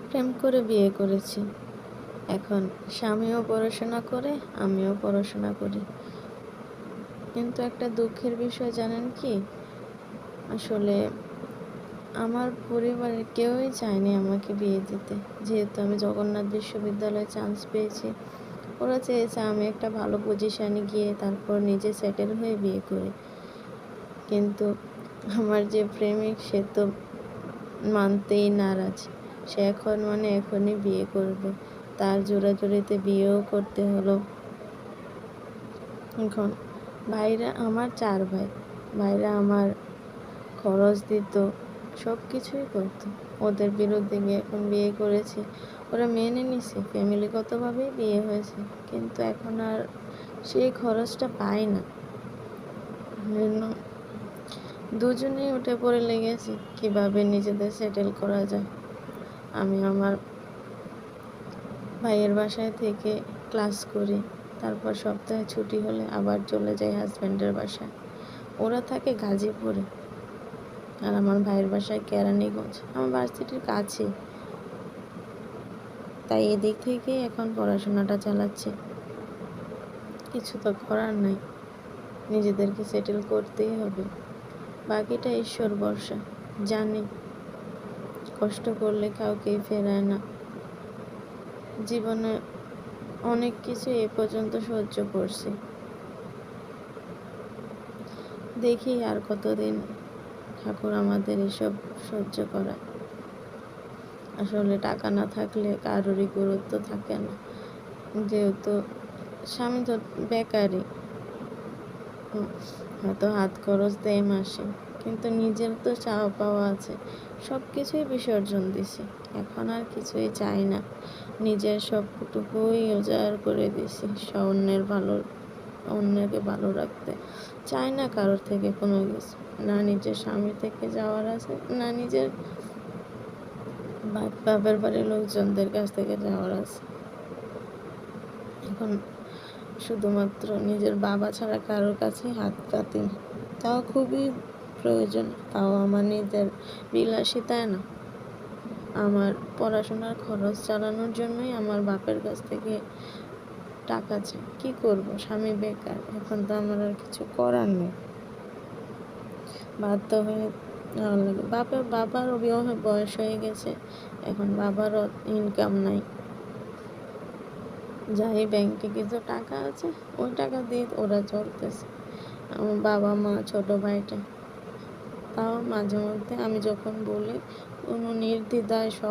প্রেম করে বিয়ে করেছি। এখন স্বামীও পড়াশোনা করে, আমিও পড়াশোনা করি। কিন্তু একটা দুঃখের বিষয় জানেন কি, আসলে আমার পরিবারের কেউই চায়নি আমাকে বিয়ে দিতে। যেহেতু আমি জগন্নাথ বিশ্ববিদ্যালয়ে চান্স পেয়েছি, ওরা চেয়েছে আমি একটা ভালো পজিশানে গিয়ে তারপর নিজে সেটেল হয়ে বিয়ে করি। কিন্তু আমার যে প্রেমিক, সে তো মানতেই নারাজ। সে এখনই বিয়ে করবে। তার জোরাজুরিতে বিয়েও করতে হলো। এখন আমার 4 ভাই। ভাইরা আমার খরচ দিত, সব কিছুই করতো। ওদের বিরুদ্ধে গিয়ে এখন বিয়ে করেছি। ওরা মেনে নিছে, ফ্যামিলিগতভাবেই বিয়ে হয়েছে, কিন্তু এখন আর সেই খরচটা পায় না। জন্য দুজনেই উঠে পড়ে লেগেছি কিভাবে নিজেদের সেটেল করা যায়। আমি আমার ভাইয়ের বাসায় থেকে ক্লাস করি, তারপর সপ্তাহে ছুটি হলে আবার চলে যাই হাজব্যান্ডের বাসায়। ওরা থাকে গাজীপুরে আর আমার ভাইয়ের বাসায় কেরানীগঞ্জ, আমার ভার্সিটির কাছে। তাই এদিক থেকেই এখন পড়াশোনাটা চালাচ্ছি। কিছু তো করার নাই, নিজেদেরকে সেটেল করতেই হবে। বাকিটা ঈশ্বর ভরসা। জানি কষ্ট করলে কাউকেই ফেরায় না। জীবনে অনেক কিছু এ পর্যন্ত সহ্য করছি, দেখি আর কতদিন ঠাকুর আমাদের এসব সহ্য করায়। আসলে টাকা না থাকলে কারোরই গুরুত্ব থাকে না। যেহেতু স্বামী তো বেকারই, হয়তো হাত খরচ দেয় মাসে, কিন্তু নিজের তো চাওয়া পাওয়া আছে। সব কিছুই বিসর্জন দিছি, এখন আর কিছুই চাই না। নিজের সবটুকুই উজাড় করে দিছি অন্যকে ভালো রাখতে। চাই না কারোর থেকে কোনো কিছু, না নিজের স্বামী থেকে যাওয়ার আছে, না নিজের বাপের বাড়ির লোকজনদের কাছ থেকে যাওয়ার আছে। এখন শুধুমাত্র নিজের বাবা ছাড়া কারোর কাছে হাত পাতি না, তাও খুবই প্রয়োজন, তাও আমার নিজের বিলাসিতায় না। আমার পড়াশোনার খরচ চালানোর জন্যই আমার বাপের কাছ থেকে টাকা চাই। কী করবো, স্বামী বেকার, এখন তো আমার আর কিছু করার নেই, বাধ্য হয়ে নেওয়া লাগে। বাবারও বিবাহ বয়স হয়ে গেছে, এখন বাবারও ইনকাম নাই। যাই ব্যাংকে কিছু টাকা আছে, ওই টাকা দিয়ে ওরা চলতেছে। আমার বাবা মা, ছোট ভাইটা, তাও মাঝে মধ্যে আমি যখন বলি, কোনো নির্দ্বিধায় সব